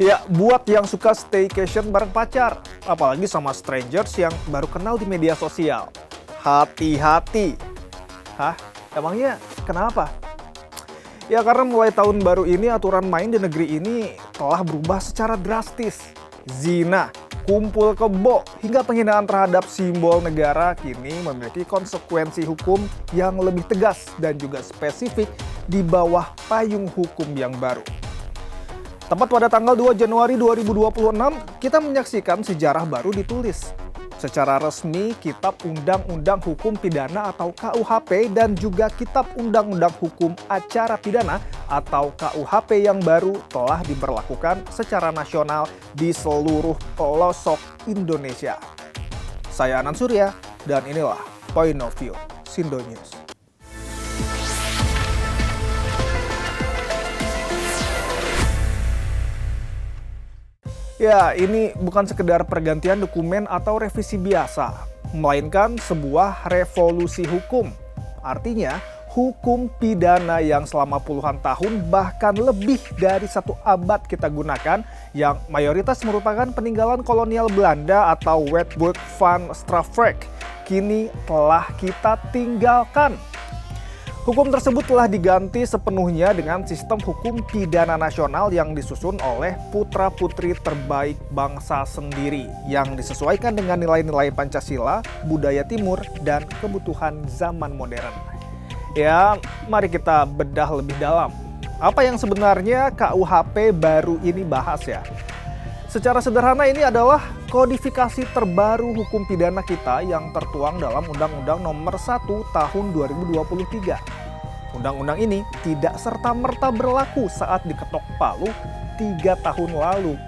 Ya, buat yang suka staycation bareng pacar, apalagi sama strangers yang baru kenal di media sosial. Hati-hati. Hah? Emangnya kenapa? Ya karena mulai tahun baru ini aturan main di negeri ini telah berubah secara drastis. Zina, kumpul kebo, hingga penghinaan terhadap simbol negara kini memiliki konsekuensi hukum yang lebih tegas dan juga spesifik di bawah payung hukum yang baru. Tepat pada tanggal 2 Januari 2026, kita menyaksikan sejarah baru ditulis. Secara resmi, Kitab Undang-Undang Hukum Pidana atau KUHP dan juga Kitab Undang-Undang Hukum Acara Pidana atau KUHP yang baru telah diberlakukan secara nasional di seluruh pelosok Indonesia. Saya Anan Surya, dan inilah Point of View Sindo News. Ya, ini bukan sekedar pergantian dokumen atau revisi biasa, melainkan sebuah revolusi hukum. Artinya, hukum pidana yang selama puluhan tahun bahkan lebih dari 1 abad kita gunakan, yang mayoritas merupakan peninggalan kolonial Belanda atau Wetboek van Strafrecht, kini telah kita tinggalkan. Hukum tersebut telah diganti sepenuhnya dengan sistem hukum pidana nasional yang disusun oleh putra-putri terbaik bangsa sendiri yang disesuaikan dengan nilai-nilai Pancasila, budaya timur, dan kebutuhan zaman modern. Ya, mari kita bedah lebih dalam. Apa yang sebenarnya KUHP baru ini bahas ya? Secara sederhana ini adalah kodifikasi terbaru hukum pidana kita yang tertuang dalam Undang-Undang Nomor 1 Tahun 2023. Undang-undang ini tidak serta-merta berlaku saat diketok palu 3 tahun lalu,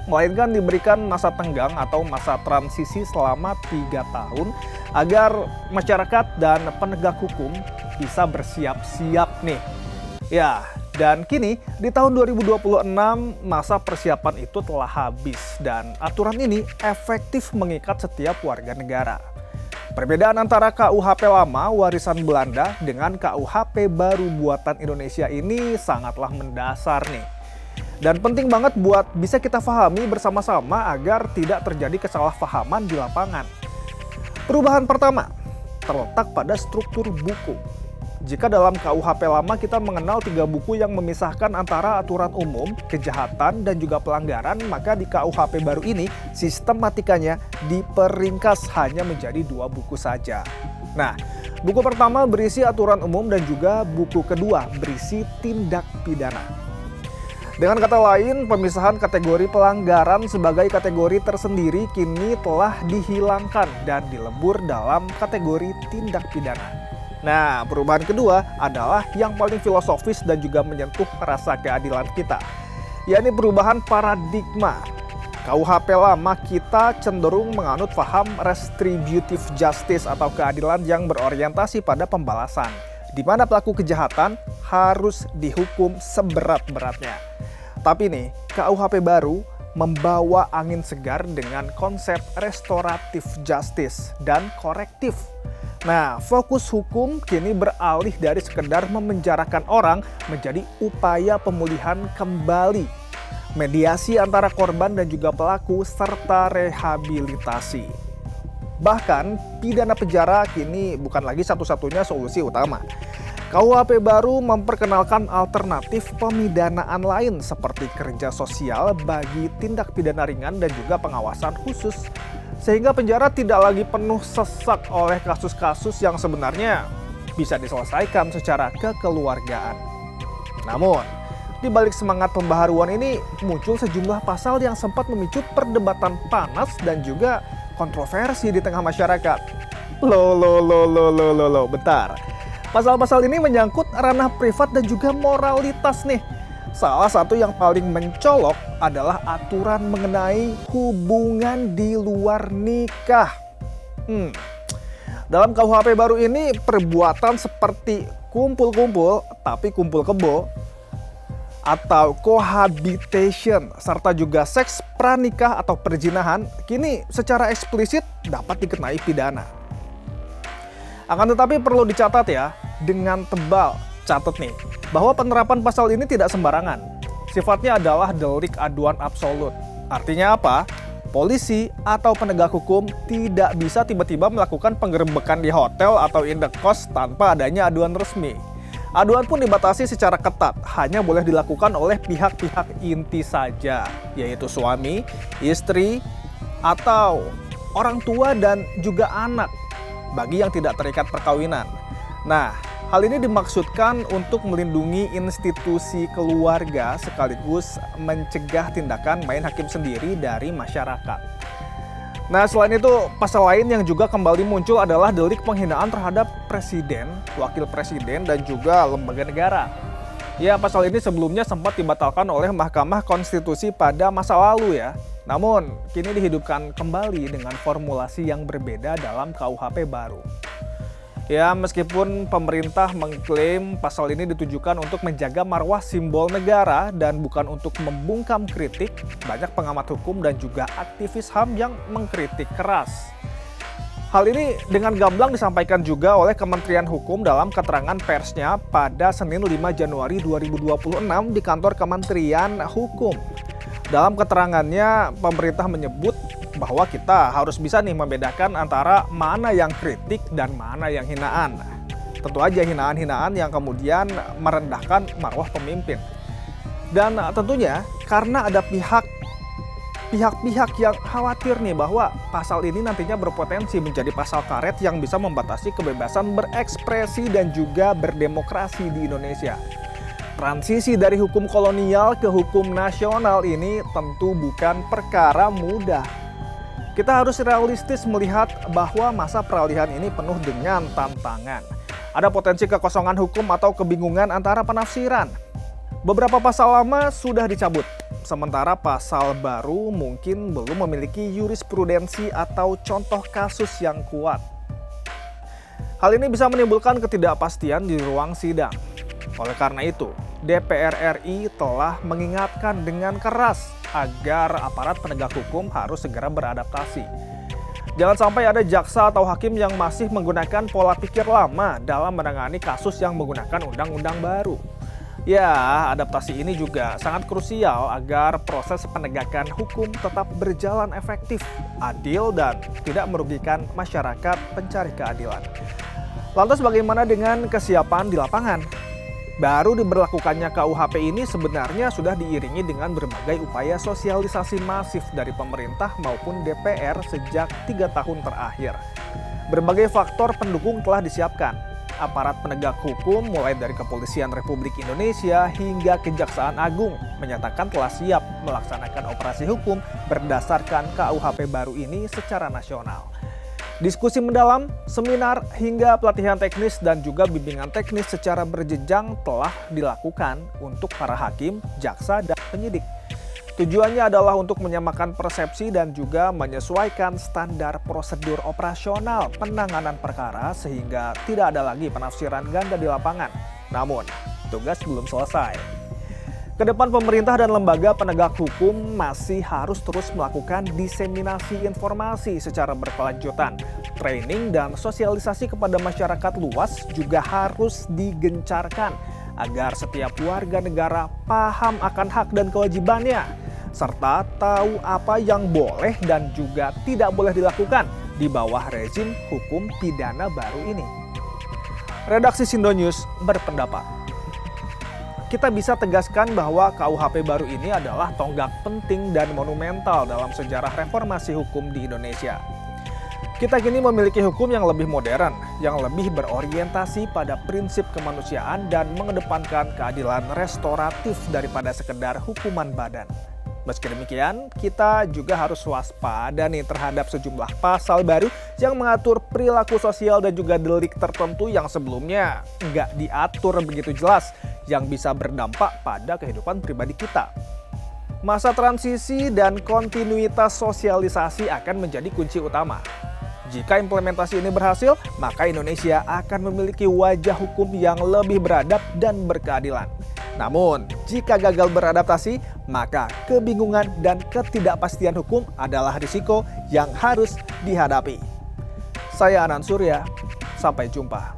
melainkan diberikan masa tenggang atau masa transisi selama 3 tahun agar masyarakat dan penegak hukum bisa bersiap-siap nih. Ya, dan kini di tahun 2026 masa persiapan itu telah habis dan aturan ini efektif mengikat setiap warga negara. Perbedaan antara KUHP lama warisan Belanda dengan KUHP baru buatan Indonesia ini sangatlah mendasar nih. Dan penting banget buat bisa kita pahami bersama-sama agar tidak terjadi kesalahpahaman di lapangan. Perubahan pertama terletak pada struktur buku. Jika dalam KUHP lama kita mengenal 3 buku yang memisahkan antara aturan umum, kejahatan, dan juga pelanggaran, maka di KUHP baru ini sistematikanya diperingkas hanya menjadi 2 buku saja. Nah, buku pertama berisi aturan umum dan juga buku kedua berisi tindak pidana. Dengan kata lain, pemisahan kategori pelanggaran sebagai kategori tersendiri kini telah dihilangkan dan dilebur dalam kategori tindak pidana. Nah, perubahan kedua adalah yang paling filosofis dan juga menyentuh rasa keadilan kita, yakni perubahan paradigma. KUHP lama kita cenderung menganut paham retributive justice atau keadilan yang berorientasi pada pembalasan, di mana pelaku kejahatan harus dihukum seberat-beratnya. Tapi nih, KUHP baru membawa angin segar dengan konsep restoratif justice dan korektif. Nah, fokus hukum kini beralih dari sekedar memenjarakan orang menjadi upaya pemulihan kembali, mediasi antara korban dan juga pelaku, serta rehabilitasi. Bahkan, pidana penjara kini bukan lagi satu-satunya solusi utama. KUHP baru memperkenalkan alternatif pemidanaan lain seperti kerja sosial bagi tindak pidana ringan dan juga pengawasan khusus, sehingga penjara tidak lagi penuh sesak oleh kasus-kasus yang sebenarnya bisa diselesaikan secara kekeluargaan. Namun, di balik semangat pembaharuan ini muncul sejumlah pasal yang sempat memicu perdebatan panas dan juga kontroversi di tengah masyarakat. Bentar. Pasal-pasal ini menyangkut ranah privat dan juga moralitas nih. Salah satu yang paling mencolok adalah aturan mengenai hubungan di luar nikah. Dalam KUHP baru ini, perbuatan seperti kumpul-kumpul tapi kumpul kebo atau cohabitation serta juga seks pranikah atau perjinahan kini secara eksplisit dapat dikenai pidana. Akan tetapi perlu dicatat ya, dengan tebal, catat nih, bahwa penerapan pasal ini tidak sembarangan. sifatnya adalah delik aduan absolut. Artinya apa? Polisi atau penegak hukum tidak bisa tiba-tiba melakukan penggerebekan di hotel atau indekos tanpa adanya aduan resmi. Aduan pun dibatasi secara ketat, hanya boleh dilakukan oleh pihak-pihak inti saja, yaitu suami, istri, atau orang tua dan juga anak bagi yang tidak terikat perkawinan. Nah, hal ini dimaksudkan untuk melindungi institusi keluarga sekaligus mencegah tindakan main hakim sendiri dari masyarakat. Nah, selain itu, pasal lain yang juga kembali muncul adalah delik penghinaan terhadap presiden, wakil presiden, dan juga lembaga negara. Ya, pasal ini sebelumnya sempat dibatalkan oleh Mahkamah Konstitusi pada masa lalu ya. Namun, kini dihidupkan kembali dengan formulasi yang berbeda dalam KUHP baru. Ya, meskipun pemerintah mengklaim pasal ini ditujukan untuk menjaga marwah simbol negara dan bukan untuk membungkam kritik, banyak pengamat hukum dan juga aktivis HAM yang mengkritik keras. Hal ini dengan gamblang disampaikan juga oleh Kementerian Hukum dalam keterangan persnya pada Senin 5 Januari 2026 di kantor Kementerian Hukum. Dalam keterangannya, pemerintah menyebut bahwa kita harus bisa nih membedakan antara mana yang kritik dan mana yang hinaan. Tentu aja hinaan-hinaan yang kemudian merendahkan marwah pemimpin. Dan tentunya karena ada pihak-pihak yang khawatir nih bahwa pasal ini nantinya berpotensi menjadi pasal karet yang bisa membatasi kebebasan berekspresi dan juga berdemokrasi di Indonesia. Transisi dari hukum kolonial ke hukum nasional ini tentu bukan perkara mudah. Kita harus realistis melihat bahwa masa peralihan ini penuh dengan tantangan. Ada potensi kekosongan hukum atau kebingungan antara penafsiran. Beberapa pasal lama sudah dicabut, sementara pasal baru mungkin belum memiliki jurisprudensi atau contoh kasus yang kuat. Hal ini bisa menimbulkan ketidakpastian di ruang sidang. Oleh karena itu, DPR RI telah mengingatkan dengan keras agar aparat penegak hukum harus segera beradaptasi. Jangan sampai ada jaksa atau hakim yang masih menggunakan pola pikir lama dalam menangani kasus yang menggunakan undang-undang baru. Ya, adaptasi ini juga sangat krusial agar proses penegakan hukum tetap berjalan efektif, adil, dan tidak merugikan masyarakat pencari keadilan. Lantas bagaimana dengan kesiapan di lapangan? Baru diberlakukannya KUHP ini sebenarnya sudah diiringi dengan berbagai upaya sosialisasi masif dari pemerintah maupun DPR sejak 3 tahun terakhir. Berbagai faktor pendukung telah disiapkan. Aparat penegak hukum mulai dari Kepolisian Republik Indonesia hingga Kejaksaan Agung menyatakan telah siap melaksanakan operasi hukum berdasarkan KUHP baru ini secara nasional. Diskusi mendalam, seminar, hingga pelatihan teknis dan juga bimbingan teknis secara berjenjang telah dilakukan untuk para hakim, jaksa, dan penyidik. Tujuannya adalah untuk menyamakan persepsi dan juga menyesuaikan standar prosedur operasional penanganan perkara sehingga tidak ada lagi penafsiran ganda di lapangan. Namun, tugas belum selesai. Kedepan pemerintah dan lembaga penegak hukum masih harus terus melakukan diseminasi informasi secara berkelanjutan. Training dan sosialisasi kepada masyarakat luas juga harus digencarkan agar setiap warga negara paham akan hak dan kewajibannya, serta tahu apa yang boleh dan juga tidak boleh dilakukan di bawah rezim hukum pidana baru ini. Redaksi Sindo News berpendapat, kita bisa tegaskan bahwa KUHP baru ini adalah tonggak penting dan monumental dalam sejarah reformasi hukum di Indonesia. Kita kini memiliki hukum yang lebih modern, yang lebih berorientasi pada prinsip kemanusiaan dan mengedepankan keadilan restoratif daripada sekedar hukuman badan. Meski demikian, kita juga harus waspada nih terhadap sejumlah pasal baru yang mengatur perilaku sosial dan juga delik tertentu yang sebelumnya nggak diatur begitu jelas, yang bisa berdampak pada kehidupan pribadi kita. Masa transisi dan kontinuitas sosialisasi akan menjadi kunci utama. Jika implementasi ini berhasil, maka Indonesia akan memiliki wajah hukum yang lebih beradab dan berkeadilan. Namun, jika gagal beradaptasi, maka kebingungan dan ketidakpastian hukum adalah risiko yang harus dihadapi. Saya Anan Surya, sampai jumpa.